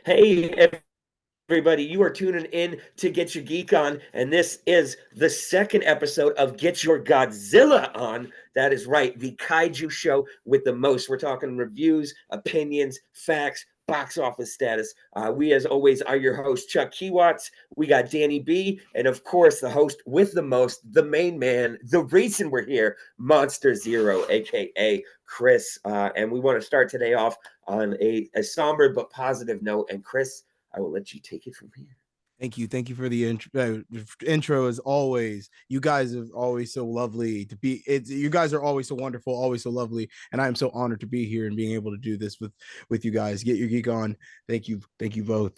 Hey, everybody, you are tuning in to Get Your Geek On, and this is the second episode of Get Your Godzilla On. That is right, the kaiju show with the most. We're talking reviews, opinions, facts, box office status. We, as always, are your host, Chuck Kiwatts. We got Danny B, and of course, the host with the most, the main man, the reason we're here, Monster Zero, aka Chris. And we want to start today off on a somber but positive note. And Chris, I will let you take it from here. Thank you. Thank you for the intro as always. You guys are always so lovely to be. You guys are always so wonderful, always so lovely, and I am so honored to be here and being able to do this with you guys. Get your geek on. Thank you both.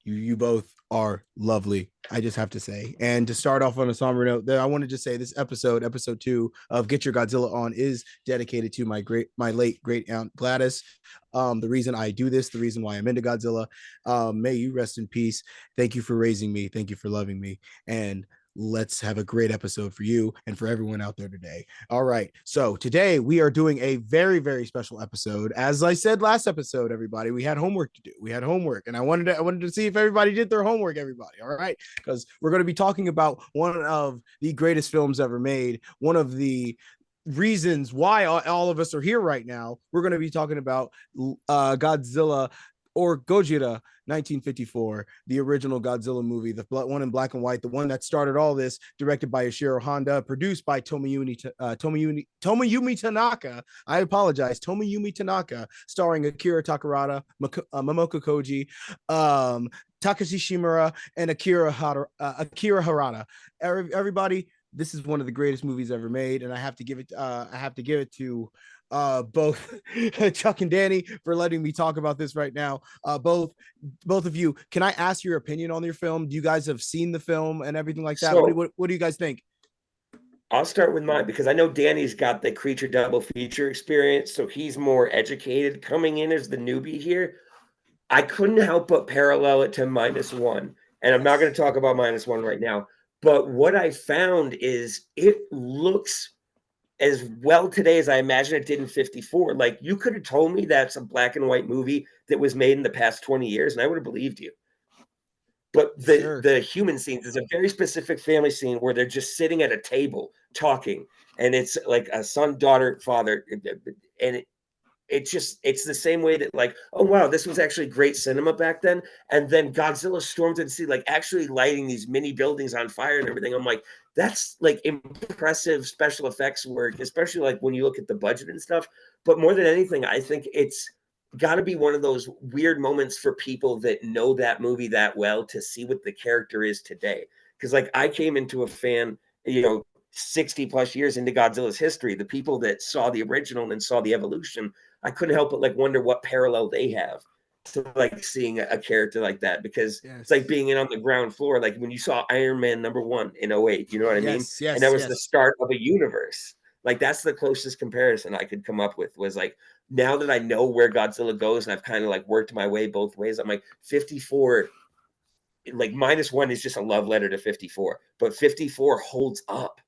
You both are lovely. I just have to say. And to start off on a somber note, I wanted to say this episode 2 of Get Your Godzilla On, is dedicated to my late great aunt Gladys. The reason I do this, the reason why I'm into Godzilla. May you rest in peace. Thank you for raising me. Thank you for loving me. And let's have a great episode for you and for everyone out there today. All right. So today we are doing a very, very special episode. As I said last episode, everybody, we had homework to do. We had homework, and I wanted to see if everybody did their homework, everybody. All right. Because we're going to be talking about one of the greatest films ever made, one of the reasons why all of us are here right now. We're going to be talking about Godzilla or Gojira 1954, the original Godzilla movie, the one in black and white, the one that started all this, directed by Ishiro Honda, produced by Tomoyumi Tanaka. I apologize, Tomoyumi Tanaka, starring Akira Takarada, Momoko Koji, Takashi Shimura, and Akira Harada. Everybody, this is one of the greatest movies ever made, and I have to give it to both Chuck and Danny for letting me talk about this right now. Both of you, can I ask your opinion on your film? Do you guys have seen the film and everything like that? So, what do you guys think? I'll start with mine because I know Danny's got the creature double feature experience, so he's more educated coming in as the newbie here. I couldn't help but parallel it to -1, and I'm not going to talk about -1 right now. But what I found is it looks as well today as I imagine it did in 54. Like, you could have told me that's a black and white movie that was made in the past 20 years, and I would have believed you. But Sure. the human scenes is a very specific family scene where they're just sitting at a table talking, and it's like a son, daughter, father, and it's the same way that, like, oh wow, this was actually great cinema back then. And then Godzilla storms into the sea, like actually lighting these mini buildings on fire and everything. I'm like, that's like impressive special effects work, especially like when you look at the budget and stuff. But more than anything, I think it's got to be one of those weird moments for people that know that movie that well to see what the character is today. Because like I came into a fan, 60 plus years into Godzilla's history, the people that saw the original and saw the evolution, I couldn't help but like wonder what parallel they have to like seeing a character like that, because it's like Yes. being in on the ground floor, like when you saw Iron Man #1 in '08, you know what I mean? Yes. And that Yes. was the Yes. start of a universe. Like that's the closest comparison I could come up with, was like, now that I know where Godzilla goes and I've kind of like worked my way both ways, I'm like 54, like -1 is just a love letter to 54, but 54 holds up.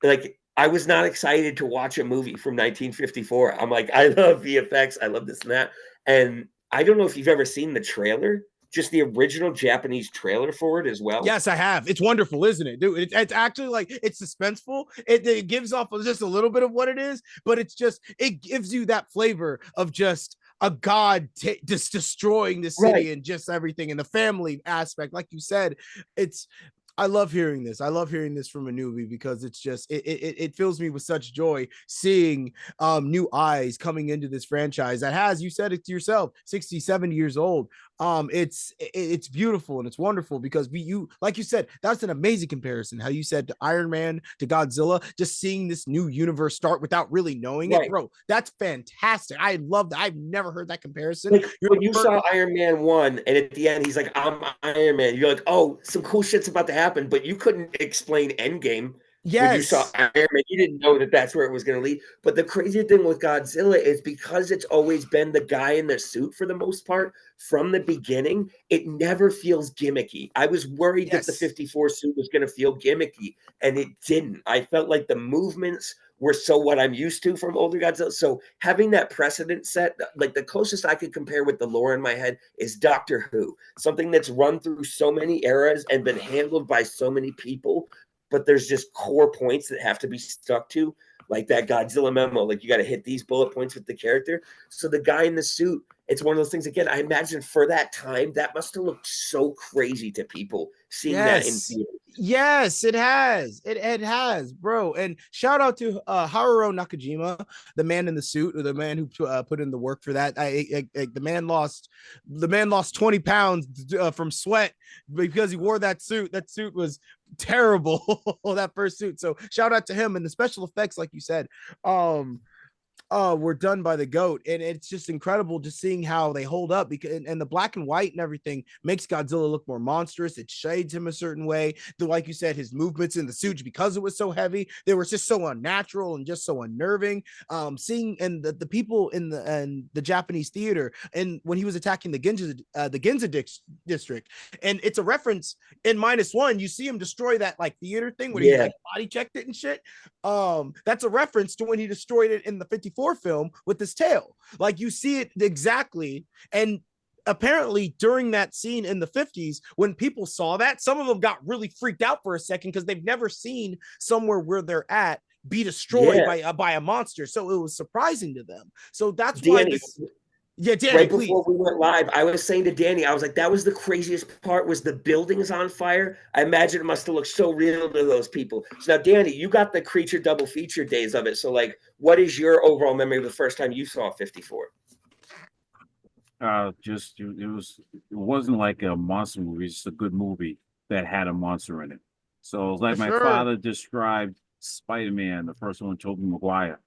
Like, I was not excited to watch a movie from 1954. I'm like, I love VFX, I love this and that. And I don't know if you've ever seen the trailer, just the original Japanese trailer for it as well. Yes, I have. It's wonderful, isn't it, dude? It's actually like, it's suspenseful. It gives off just a little bit of what it is, but it gives you that flavor of just a god just destroying the Right. city and just everything, and the family aspect, like you said. It's I love hearing this. I love hearing this from a newbie, because it's just it fills me with such joy seeing new eyes coming into this franchise that has, you said it to yourself, 60, 70 years old. It's beautiful and it's wonderful, because you, like you said, that's an amazing comparison. How you said to Iron Man to Godzilla, just seeing this new universe start without really knowing it, Right. bro. That's fantastic. I love that. I've never heard that comparison. Like You're when the you first. saw Iron Man 1 and at the end he's like, I'm Iron Man, you're like, oh, some cool shit's about to happen, but you couldn't explain Endgame. When you saw Yes. Iron Man, you didn't know that that's where it was going to lead. But the crazy thing with Godzilla is because it's always been the guy in the suit for the most part from the beginning, it never feels gimmicky. I was worried that the Yes. 54 suit was going to feel gimmicky, and it didn't. I felt like the movements were so what I'm used to from older Godzilla. So having that precedent set, like the closest I could compare with the lore in my head is Doctor Who, something that's run through so many eras and been handled by so many people, but there's just core points that have to be stuck to, like that Godzilla memo. Like you got to hit these bullet points with the character. So the guy in the suit, it's one of those things. Again, I imagine for that time that must have looked so crazy to people seeing that in Yes. theaters. Yes, it has. It has, bro. And shout out to Haruo Nakajima, the man in the suit, or the man who put in the work for that. The man lost 20 pounds from sweat because he wore that suit. That suit was terrible. That first suit. So shout out to him, and the special effects, like you said. Were done by the goat, and it's just incredible just seeing how they hold up, because and the black and white and everything makes Godzilla look more monstrous. It shades him a certain way. Like you said, his movements in the suit, because it was so heavy, they were just so unnatural and just so unnerving. Seeing and the people in the Japanese theater, and when he was attacking the Ginza district, and it's a reference in -1. You see him destroy that like theater thing when he Yeah, like body checked it and shit. That's a reference to when he destroyed it in the 54 film with his tail. Like you see it exactly. And apparently during that scene in the 50s, when people saw that, some of them got really freaked out for a second because they've never seen somewhere where they're at be destroyed yeah. by a monster. So it was surprising to them. So that's why Danny, this. Yeah, Danny, right before please. we went live, I was saying to Danny, I was like, that was the craziest part was the buildings on fire. I imagine it must have looked so real to those people. So now, Danny, you got the creature double feature days of it. So like, what is your overall memory of the first time you saw 54? Just it wasn't like a monster movie, it's just a good movie that had a monster in it. So For like my sure. father described Spider-Man, the first one, Tobey Maguire.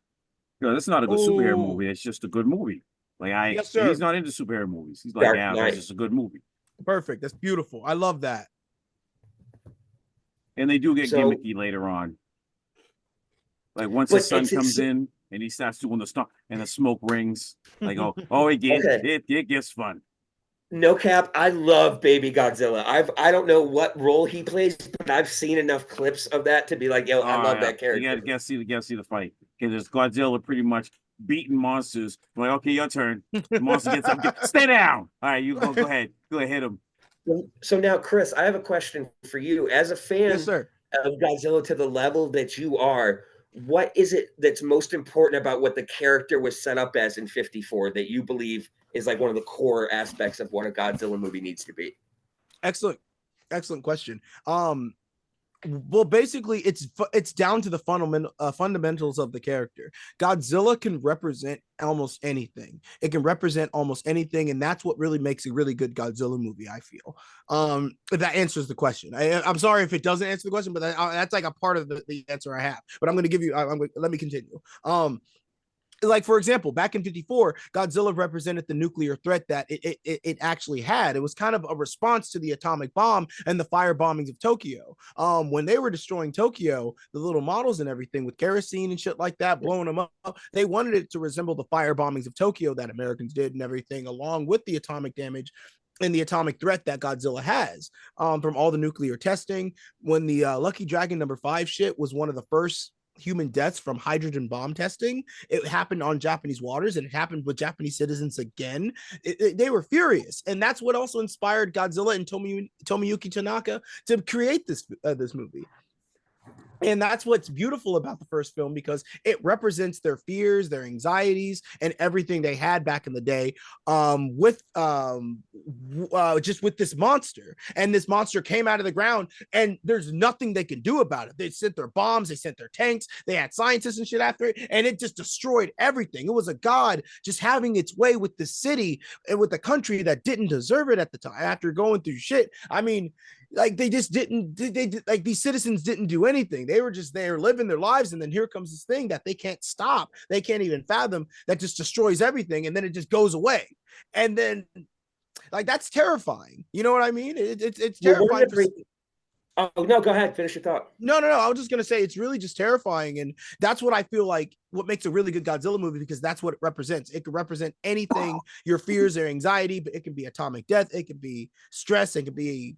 You know, that's not a good superhero Oh, movie, it's just a good movie. Like yes, he's sir. not into superhero movies. He's like, Dark yeah, that's Knight. just a good movie. Perfect. That's beautiful. I love that. And they do get So, gimmicky later on. Like once the but sun it's comes in and he starts doing the stuff and the smoke rings, like oh okay. it gets fun. No cap, I love Baby Godzilla. I don't know what role he plays, but I've seen enough clips of that to be like, yo, Oh I love yeah, that character. you gotta see the fight. Okay, there's Godzilla pretty much beating monsters. I'm like, okay, your turn. The monster gets up. Stay down. All right, you go ahead. Go ahead, hit him. So now, Chris, I have a question for you. As a Yes, fan sir. of Godzilla to the level that you are, what is it that's most important about what the character was set up as in 54 that you believe is like one of the core aspects of what a Godzilla movie needs to be? Excellent, excellent question. Well, basically, it's down to the fundamentals of the character. Godzilla can represent almost anything. It can represent almost anything, and that's what really makes a really good Godzilla movie, I feel. If that answers the question. I'm sorry if it doesn't answer the question, but that's like a part of the answer I have. But I'm going to give you. Let me continue. Like for example, back in 54, Godzilla represented the nuclear threat that it actually had. It was kind of a response to the atomic bomb and the fire bombings of Tokyo. When they were destroying Tokyo, the little models and everything with kerosene and shit like that, blowing them up, they wanted it to resemble the fire bombings of Tokyo that Americans did and everything, along with the atomic damage and the atomic threat that Godzilla has, from all the nuclear testing. When the Lucky Dragon number 5 shit was one of the first human deaths from hydrogen bomb testing. It happened on Japanese waters, and it happened with Japanese citizens again. They were furious, and that's what also inspired Godzilla and Tomiyuki Tanaka to create this movie. And that's what's beautiful about the first film, because it represents their fears, their anxieties, and everything they had back in the day, with just with this monster. And this monster came out of the ground, and there's nothing they can do about it. They sent their bombs, they sent their tanks, they had scientists and shit after it, and it just destroyed everything. It was a god just having its way with the city and with the country that didn't deserve it at the time after going through shit. I mean, like they just didn't they like these citizens didn't do anything. They were just there living their lives, and then here comes this thing that they can't stop, they can't even fathom, that just destroys everything, and then it just goes away. And then like that's terrifying, you know what I mean? It's Well, one of terrifying the for. great Oh no, go ahead. Finish your thought. No. I was just gonna say it's really just terrifying, and that's what I feel like what makes a really good Godzilla movie, because that's what it represents. It could represent anything, your fears or anxiety, but it can be atomic death, it could be stress, it could be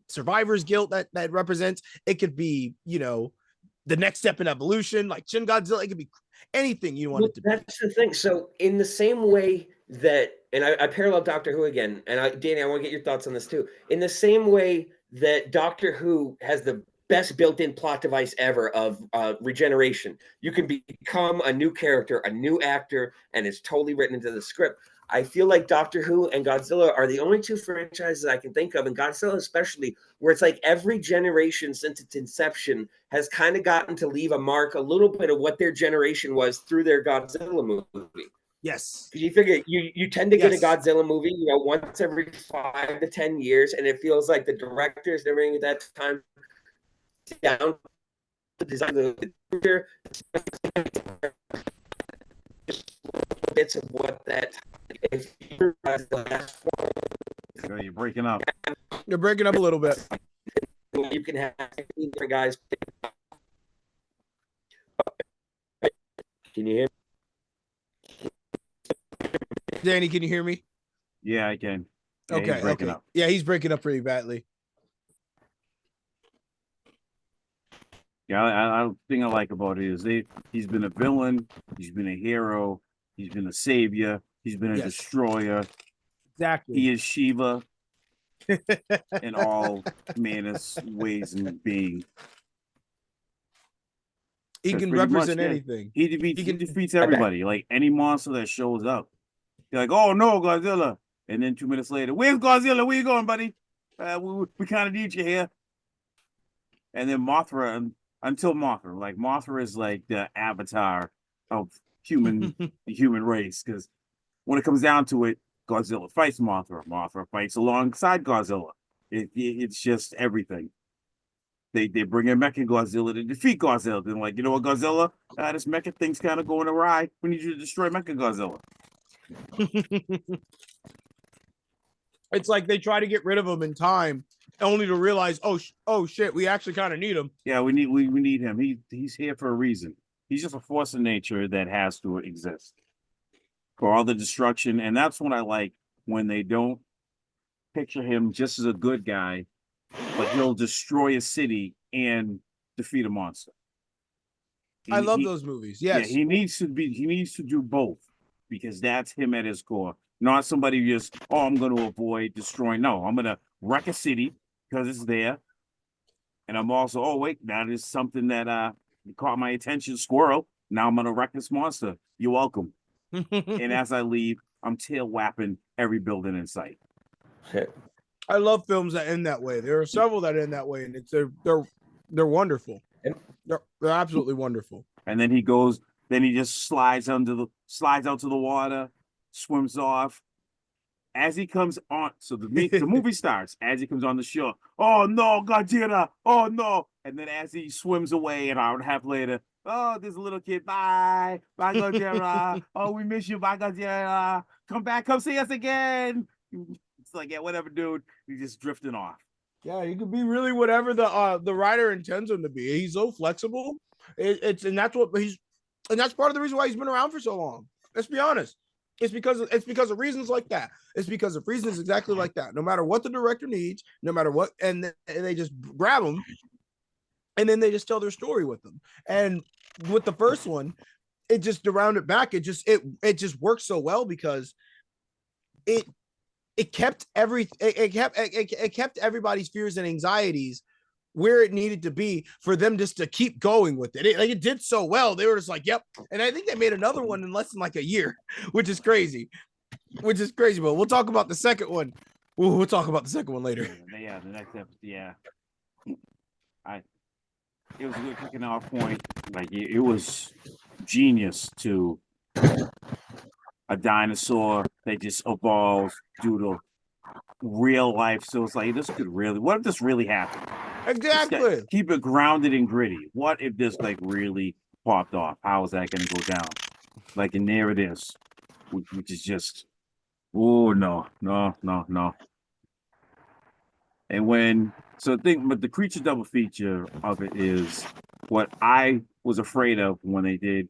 survivor's guilt that represents. It could be, the next step in evolution, like Shin Godzilla. It could be anything you want it to be. That's the thing. So in the same way that, and I parallel Doctor Who again, and Danny, I want to get your thoughts on this too. In the same way that Doctor Who has the best built-in plot device ever of regeneration, you can become a new character, a new actor, and it's totally written into the script. I feel like Doctor Who and Godzilla are the only two franchises I can think of, and Godzilla especially, where it's like every generation since its inception has kind of gotten to leave a mark, a little bit of what their generation was through their Godzilla movie. Yes. Because you figure you tend to get a Godzilla movie, once every 5 to 10 years, and it feels like the directors and everything at that time down to design the bits of what that. If you're breaking up. You're breaking up a little bit. You can have different guys. Can you hear me? Danny, can you hear me? Yeah, I can. Yeah, Okay. he's breaking up. Yeah, he's breaking up pretty badly. Yeah, I thing I like about it is he's been a villain, he's been a hero, he's been a savior, he's been a destroyer. Exactly. He is Shiva in all manners, ways, and being. He can represent anything. He defeats everybody. Like any monster that shows up. You're like, oh no, Godzilla. And then 2 minutes later, where's Godzilla? Where you going, buddy? We kind of need you here. And then Mothra, until Mothra. Like Mothra is like the avatar of the human race. Because when it comes down to it, Godzilla fights Mothra. Mothra fights alongside Godzilla. It's just everything. They bring in Mecha Godzilla to defeat Godzilla. Then like, you know what, Godzilla? This Mecha thing's kind of going awry. We need you to destroy Mecha Godzilla. It's like they try to get rid of him in time, only to realize, oh shit, we actually kind of need him. Yeah, we need him. He's here for a reason. He's just a force of nature that has to exist for all the destruction. And that's what I like, when they don't picture him just as a good guy, but he'll destroy a city and defeat a monster. I love those movies. Yes. Yeah, he needs to do both, because that's him at his core. Not somebody who just, I'm going to avoid destroying. No, I'm going to wreck a city because it's there. And I'm also, that is something that caught my attention, squirrel. Now I'm going to wreck this monster. You're welcome. And as I leave, I'm tail whapping every building in sight. I love films that end that way. There are several that end that way, and they're wonderful. They're absolutely wonderful. And then he just slides out to the water, swims off. As he comes on, so the movie starts as he comes on the shore. Oh no, Godzilla! Oh no! And then as he swims away, an hour and a half later, there's a little kid. Bye, Godzilla. Oh, we miss you. Bye, Godzilla. Come back, come see us again. It's like, yeah, whatever, dude. He's just drifting off. Yeah, he could be really whatever the writer intends him to be. He's so flexible. And that's part of the reason why he's been around for so long. Let's be honest. It's because of reasons like that. It's because of reasons exactly like that. No matter what the director needs, no matter what, and they just grab them, and then they just tell their story with them. And with the first one, it just, to round it back, it just works so well, because it kept everybody's fears and anxieties where it needed to be for them just to keep going with it. It did so well. They were just like, yep. And I think they made another one in less than like a year, which is crazy. But we'll talk about the second one. We'll talk about the second one later. Yeah, the next episode. Yeah. It was a good kicking off point. Like it was genius to a dinosaur that just evolved due to real life. So it's like, what if this really happened? Exactly. Keep it grounded and gritty. What if this really popped off? How is that going to go down? And there it is, which is just, no. And but the creature double feature of it is what I was afraid of when they did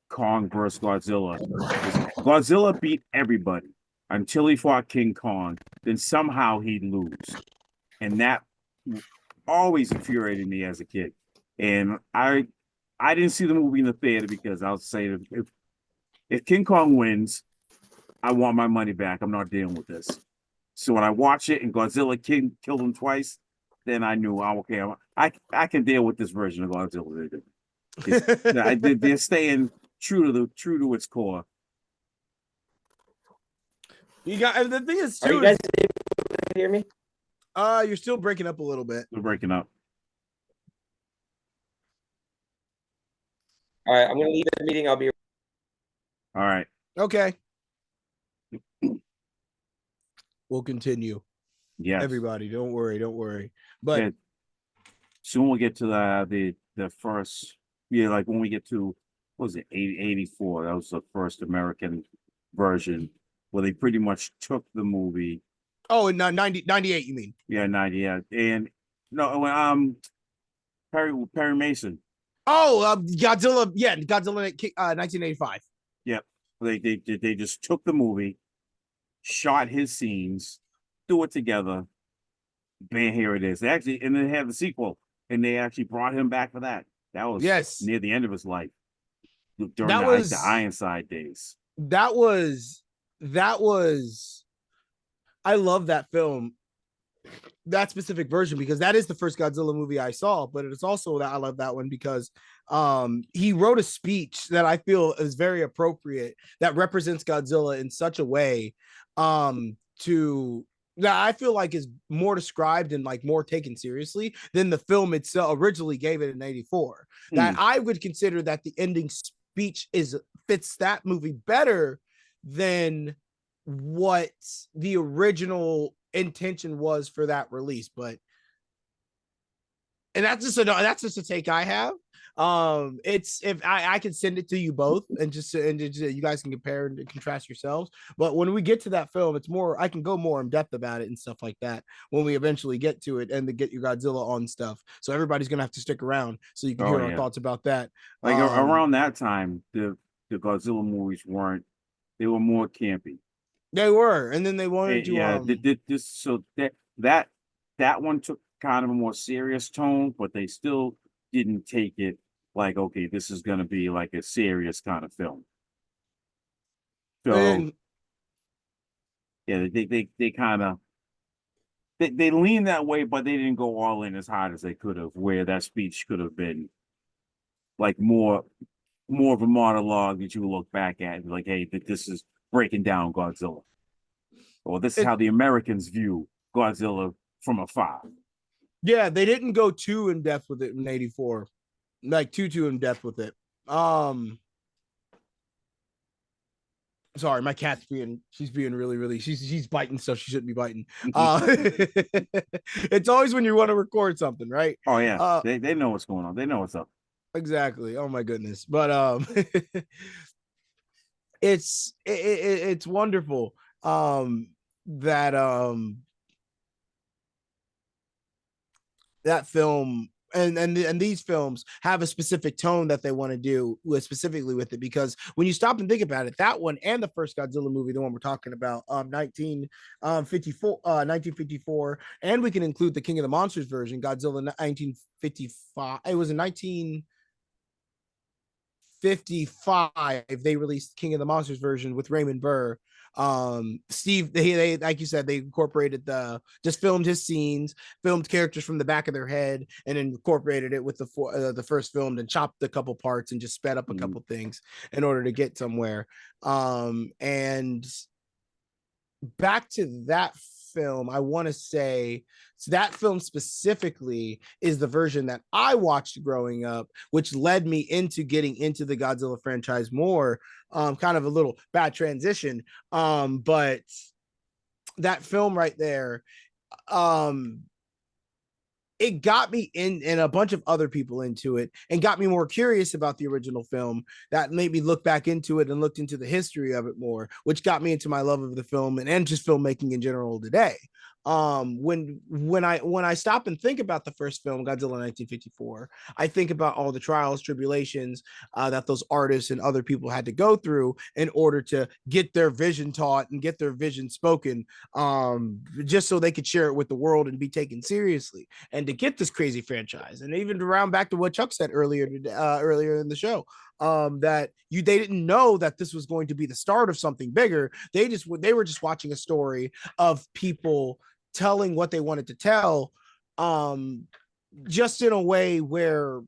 Kong versus Godzilla. Is Godzilla beat everybody until he fought King Kong, then somehow he'd lose. And that always infuriated me as a kid. And I didn't see the movie in the theater because I was saying if King Kong wins, I want my money back. I'm not dealing with this. So when I watch it and Godzilla killed him twice, then I knew, okay, I can deal with this version of Godzilla. They're staying true to its core. You got the thing is too. Are you guys able to hear me? You're still breaking up a little bit. We're breaking up. All right, I'm gonna leave the meeting. I'll be. All right. Okay. We'll continue. Yes. Everybody, don't worry. But yeah. Soon we'll get to the first, like when we get to, what was it, 84? That was the first American version where they pretty much took the movie. Oh, in 98, you mean? Yeah, 90, yeah. And no, Perry Mason. Oh, Godzilla, yeah, Godzilla 1985. Yep. They just took the movie, shot his scenes, threw it together. Man, here it is. They actually, and they had the sequel, and they actually brought him back for that. That was near the end of his life. During the Ironside days. That was I love that film, that specific version, because that is the first Godzilla movie I saw, but it's also that I love that one because he wrote a speech that I feel is very appropriate that represents Godzilla in such a way that I feel like is more described and like more taken seriously than the film itself originally gave it in 84. That I would consider that the ending speech fits that movie better than what the original intention was for that release. But and that's just a take I have. It's, if I can send it to you both and just you guys can compare and contrast yourselves. But when we get to that film, it's more, I can go more in depth about it and stuff like that when we eventually get to it and to get your Godzilla on stuff. So everybody's gonna have to stick around so you can hear our thoughts about that. Like around that time, the Godzilla movies they were more campy. They were, and then they wanted to that one took kind of a more serious tone, but they still didn't take it like, okay, this is going to be like a serious kind of film. So they kind of they leaned that way, but they didn't go all in as hard as they could have, where that speech could have been like more of a monologue that you look back at and be like, hey, this is breaking down Godzilla, or this is how the Americans view Godzilla from afar. Yeah, they didn't go too in depth with it in 84, like too in depth with it. Sorry, my cat's she's being really, she's biting stuff she shouldn't be biting. It's always when you want to record something, right? Oh yeah, they know what's going on. They know what's up. Exactly. Oh my goodness. But it's wonderful that film and these films have a specific tone that they want to do specifically with it, because when you stop and think about it, that one and the first Godzilla movie, the one we're talking about, 1954, and we can include the King of the Monsters version, Godzilla 1955. It was in 1955 they released King of the Monsters version with Raymond Burr. Steve, they like you said, they incorporated just filmed his scenes, filmed characters from the back of their head, and incorporated it with the first film, and chopped a couple parts and just sped up a couple things in order to get somewhere. And back to that film, I want to say, so that film specifically is the version that I watched growing up, which led me into getting into the Godzilla franchise more. Kind of a little bad transition, but that film right there, it got me and a bunch of other people into it, and got me more curious about the original film. That made me look back into it and looked into the history of it more, which got me into my love of the film and just filmmaking in general today. When I stop and think about the first film, Godzilla 1954, I think about all the trials, tribulations that those artists and other people had to go through in order to get their vision taught and get their vision spoken, just so they could share it with the world and be taken seriously, and to get this crazy franchise. And even to round back to what Chuck said earlier in the show, that they didn't know that this was going to be the start of something bigger. They were just watching a story of people telling what they wanted to tell, just in a way where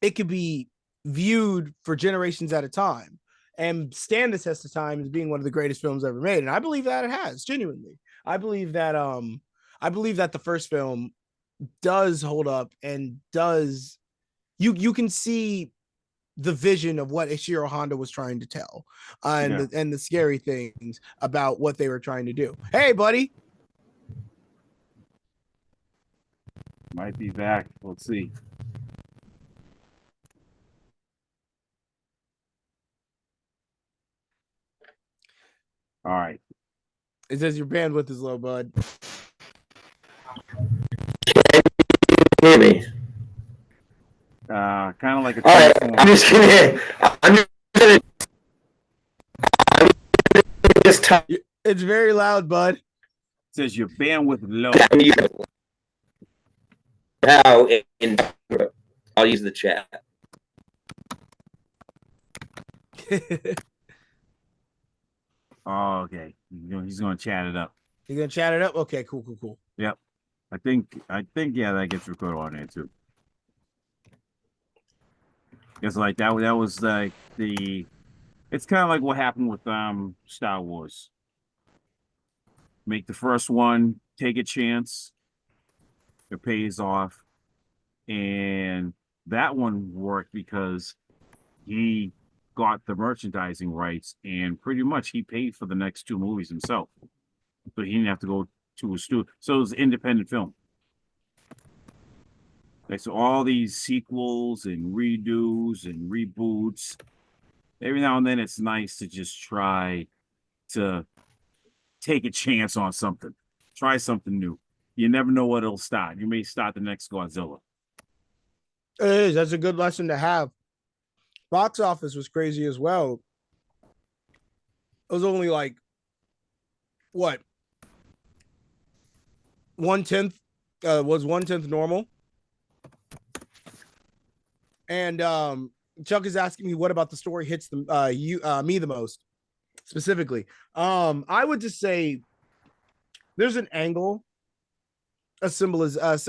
it could be viewed for generations at a time and stand the test of time as being one of the greatest films ever made. And I believe that it has, genuinely. I believe that the first film does hold up and does, you can see the vision of what Ishiro Honda was trying to tell, and the scary things about what they were trying to do. Hey, buddy. Might be back. Let's see. All right. It says your bandwidth is low, bud. Hear me? Kind of like a. All right, I'm just gonna just type. It's very loud, bud. It says your bandwidth low. Now, I'll use the chat. Oh, okay. He's gonna chat it up. You gonna chat it up? Okay, cool. Yep. I think yeah, that gets recorded on there too. It's like that was like it's kind of like what happened with Star Wars. Make the first one, take a chance, it pays off. And that one worked because he got the merchandising rights, and pretty much he paid for the next two movies himself. So he didn't have to go to a studio. So it was an independent film. Like, so all these sequels and redos and reboots, every now and then it's nice to just try to take a chance on something. Try something new. You never know what it'll start. You may start the next Godzilla. It is. That's a good lesson to have. Box office was crazy as well. It was only like, what? 1/10 was 1/10 normal. And Chuck is asking me what about the story hits me the most specifically. I would just say there's an angle, a symbolism.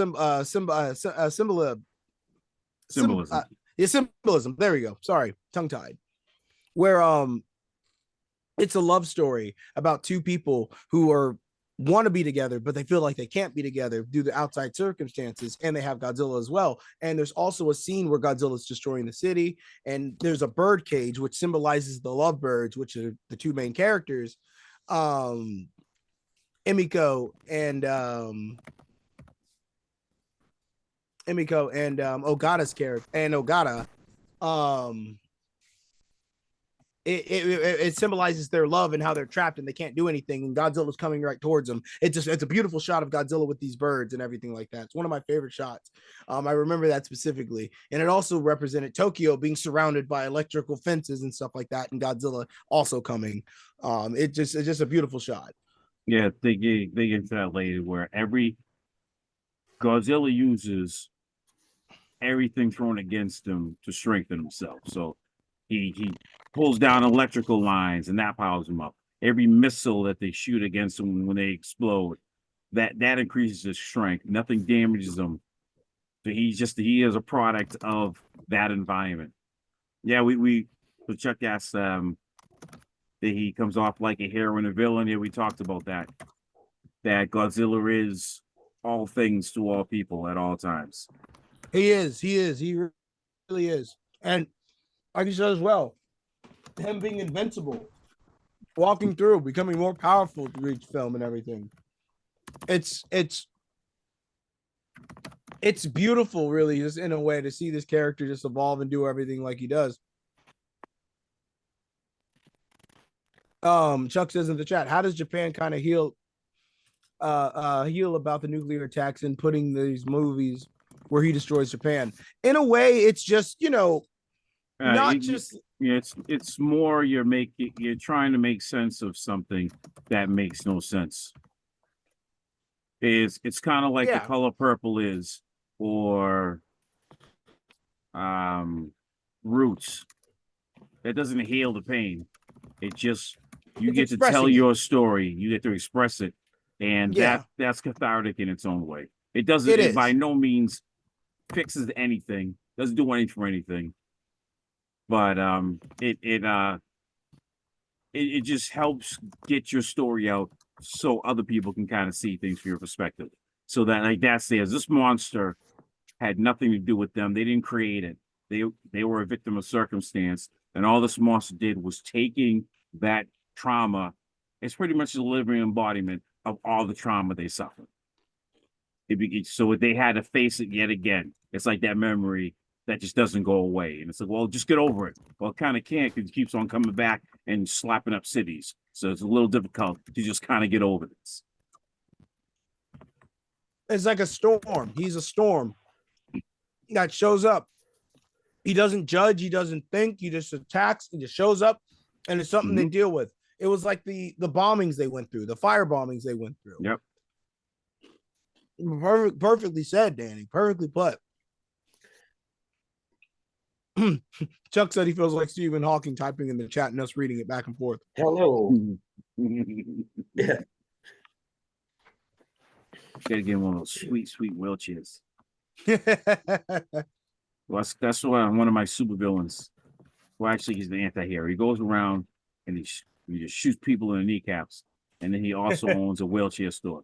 Symbolism. There we go. Sorry, tongue tied. Where it's a love story about two people who want to be together, but they feel like they can't be together due to outside circumstances, and they have Godzilla as well. And there's also a scene where Godzilla is destroying the city, and there's a bird cage which symbolizes the lovebirds, which are the two main characters, Emiko and Ogata's character, and Ogata. It symbolizes their love and how they're trapped and they can't do anything, and Godzilla's coming right towards them. It's a beautiful shot of Godzilla with these birds and everything like that. It's one of my favorite shots. I remember that specifically, and it also represented Tokyo being surrounded by electrical fences and stuff like that, and Godzilla also coming. It's just a beautiful shot. Yeah, they get into that later, where every Godzilla uses everything thrown against him to strengthen himself. So he pulls down electrical lines, and that powers him up. Every missile that they shoot against him when they explode, that increases his strength. Nothing damages him. So he is a product of that environment. Yeah, so Chuck asked that he comes off like a hero and a villain. Yeah, we talked about that. That Godzilla is all things to all people at all times. He really is. And like you said as well, him being invincible, walking through, becoming more powerful through each film and everything. It's beautiful, really, just in a way, to see this character just evolve and do everything like he does. Chuck says in the chat, how does Japan kind of heal about the nuclear attacks and putting these movies where he destroys Japan? In a way, it's just, not just it's more you're trying to make sense of something that makes no sense. It's kind of like The Color Purple is, or Roots. That doesn't heal the pain. It just you get to tell your story. You get to express it, and that's cathartic in its own way. It doesn't. It by no means fixes anything. Doesn't do anything for anything. But it just helps get your story out so other people can kind of see things from your perspective. So that like that says this monster had nothing to do with them. They didn't create it. They were a victim of circumstance, and all this monster did was taking that trauma. It's pretty much the living embodiment of all the trauma they suffered. So they had to face it yet again. It's like that memory that just doesn't go away. And it's like, well, just get over it. Well, it kind of can't because it keeps on coming back and slapping up cities. So it's a little difficult to just kind of get over this. It's like a storm. He's a storm that shows up. He doesn't judge. He doesn't think. He just attacks. He just shows up, and it's something they deal with. It was like the bombings they went through, the fire bombings they went through. Yep. Perfectly said, Danny. Perfectly put. Chuck said he feels like Stephen Hawking typing in the chat and us reading it back and forth. Hello. Yeah. Gotta get one of those sweet wheelchairs. Well, that's one of my supervillains. Well, actually, he's the anti-hero. He goes around and he just shoots people in the kneecaps. And then he also owns a wheelchair store.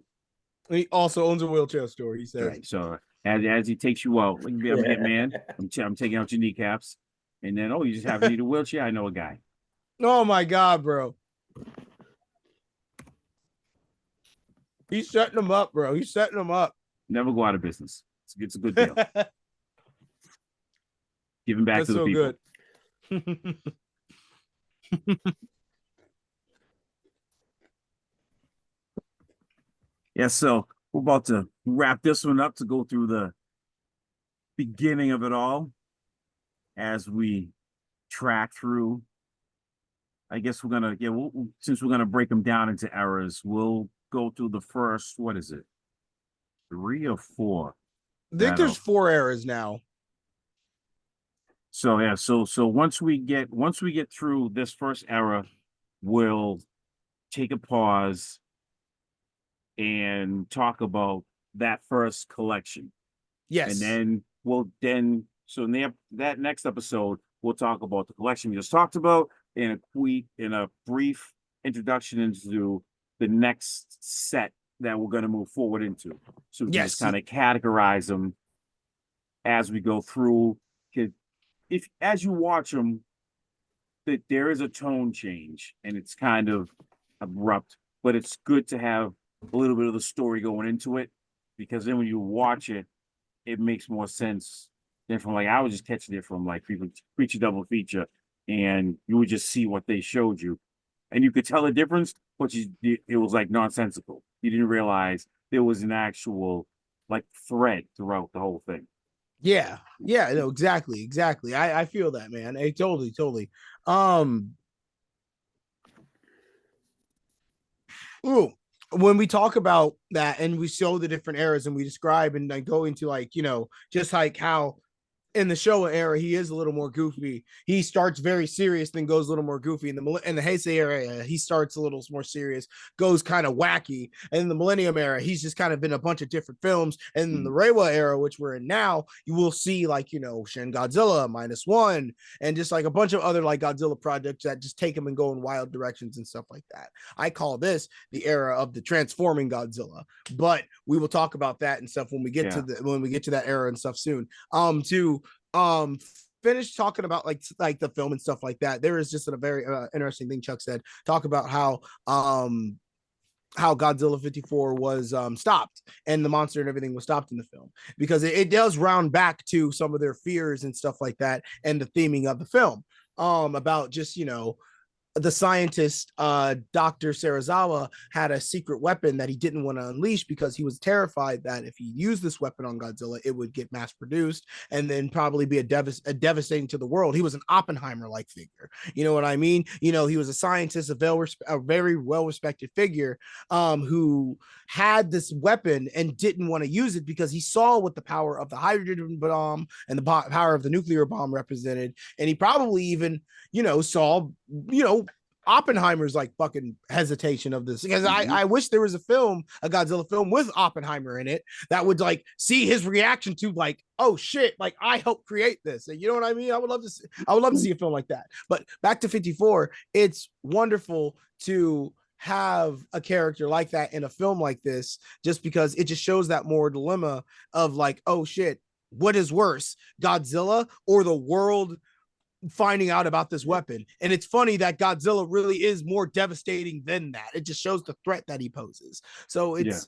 He also owns a wheelchair store, he says. Right. So as he takes you out, like, I'm a hitman. I'm taking out your kneecaps. And then, you just happen to need a wheelchair? I know a guy. Oh, my God, bro. He's setting them up, bro. He's setting them up. Never go out of business. It's a good deal. Give him back to the people. Good. Yeah, so we're about to wrap this one up to go through the beginning of it all as we track through. I guess we're gonna since we're gonna break them down into eras, we'll go through the first, what is it, 3 or 4? I think there's 4 eras now. So yeah, so once we get through this first era, we'll take a pause and talk about that first collection. Yes. And then in that next episode, we'll talk about the collection we just talked about in a brief introduction into the next set that we're going to move forward into. So we just kind of categorize them as we go through. If as you watch them, that there is a tone change and it's kind of abrupt, but it's good to have a little bit of the story going into it, because then when you watch it, it makes more sense than from like I was just catching it from like Preacher Double Feature, and you would just see what they showed you, and you could tell the difference, but it was like nonsensical. You didn't realize there was an actual like thread throughout the whole thing. Yeah, no, exactly. I feel that, man. Hey, totally. When we talk about that and we show the different eras and we describe and like go into like, just like how in the Showa era, he is a little more goofy. He starts very serious, then goes a little more goofy. In the Heisei era, he starts a little more serious, goes kind of wacky. And in the Millennium era, he's just kind of been a bunch of different films. And in the Reiwa era, which we're in now, you will see like, Shin Godzilla -1 and just like a bunch of other like Godzilla projects that just take him and go in wild directions and stuff like that. I call this the era of the transforming Godzilla, but we will talk about that and stuff when we get to that era and stuff soon. Finish talking about like the film and stuff like that. There is just a very interesting thing Chuck said. Talk about how Godzilla 54 was stopped and the monster and everything was stopped in the film, because it does round back to some of their fears and stuff like that and the theming of the film about just the scientist, Dr. Serizawa, had a secret weapon that he didn't want to unleash because he was terrified that if he used this weapon on Godzilla, it would get mass produced and then probably be a devastating to the world. He was an Oppenheimer-like figure. You know what I mean? You know, he was a scientist, a very well-respected figure, who had this weapon and didn't want to use it because he saw what the power of the hydrogen bomb and the power of the nuclear bomb represented. And he probably even, saw, Oppenheimer's like fucking hesitation of this, because I wish there was a Godzilla film with Oppenheimer in it that would like see his reaction to like, oh shit, like I helped create this. And you know what I mean? I would love to see a film like that. But back to 54, it's wonderful to have a character like that in a film like this, just because it just shows that more dilemma of like, oh shit, what is worse, Godzilla or the world finding out about this weapon? And it's funny that Godzilla really is more devastating than that. It just shows the threat that he poses. So it's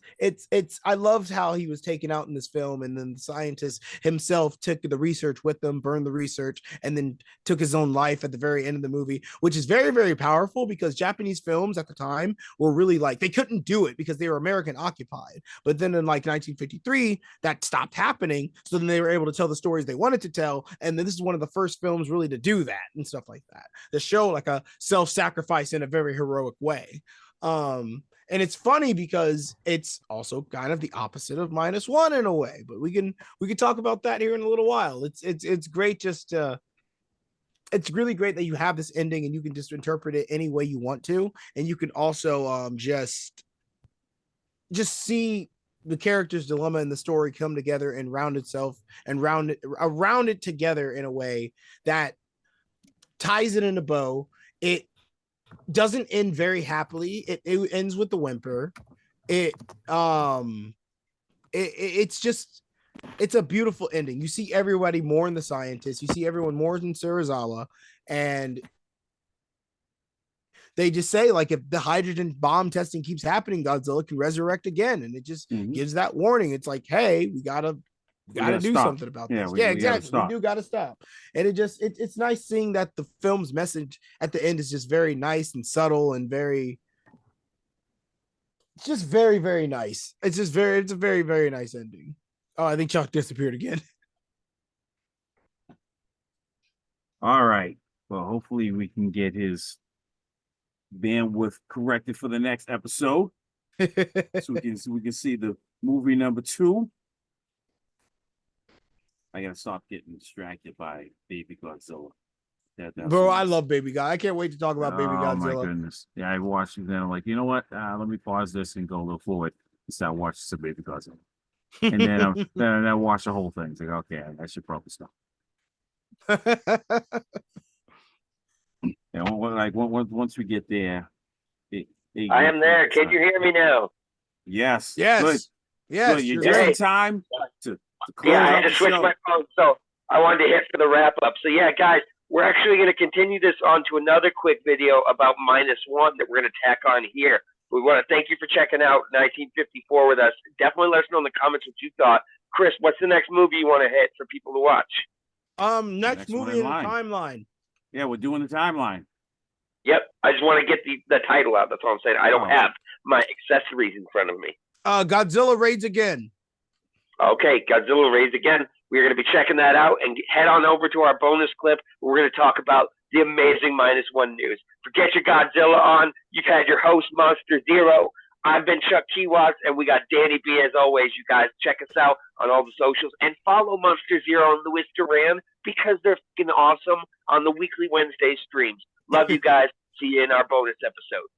I loved how he was taken out in this film, and then the scientist himself took the research with them, burned the research, and then took his own life at the very end of the movie, which is very, very powerful, because Japanese films at the time were really like, they couldn't do it because they were American occupied. But then in like 1953, that stopped happening. So then they were able to tell the stories they wanted to tell. And then this is one of the first films really to do that and stuff like that, to show like a self-sacrifice in a very heroic way. And it's funny because it's also kind of the opposite of -1 in a way, but we can talk about that here in a little while. It's great. Just it's really great that you have this ending and you can just interpret it any way you want to, and you can also just see the character's dilemma and the story come together and round it together in a way that ties it in a bow. It doesn't end very happily. It ends with the whimper. It's a beautiful ending. You see everybody more in the scientist. You see everyone more in Serizawa, and they just say like, if the hydrogen bomb testing keeps happening, Godzilla can resurrect again, and it just gives that warning. It's like, hey, we gotta do something about this. Yeah, exactly. We do gotta stop. And it's nice seeing that the film's message at the end is just very nice and subtle and very, it's just very, very nice. It's a very, very nice ending. Oh, I think Chuck disappeared again. All right. Well, hopefully we can get his bandwidth corrected for the next episode, so we can see the movie number 2. I gotta stop getting distracted by Baby Godzilla. Bro, I love Baby God. I can't wait to talk about Baby Godzilla. Oh my goodness! Yeah, I watched it. Then I'm like, you know what? Let me pause this and go a little forward and start watching some Baby Godzilla. And then I watch the whole thing. It's like, okay, I should probably stop. Yeah, like once we get there, I am there. Can you hear me now? Yes. Yes. Good. Yes. Good. You're just in time to close Yeah, I out had to the switch show. my phone, so I wanted to hit for the wrap up. So yeah, guys, we're actually going to continue this on to another quick video about -1 that we're going to tack on here. We want to thank you for checking out 1954 with us. Definitely let us know in the comments what you thought. Chris, what's the next movie you want to hit for people to watch? Next movie in the timeline. Yeah, we're doing the timeline. Yep, I just want to get the title out. That's all I'm saying. I don't have my accessories in front of me. Godzilla Raids Again. Okay, Godzilla Raids Again. We're going to be checking that out, and head on over to our bonus clip. We're going to talk about the amazing -1 news. Forget your Godzilla on. You've had your host, Monster Zero. I've been Chuck Kiwas, and we got Danny B as always. You guys check us out on all the socials and follow Monster Zero and Louis Duran, because they're fucking awesome on the weekly Wednesday streams. Love you guys. See you in our bonus episode.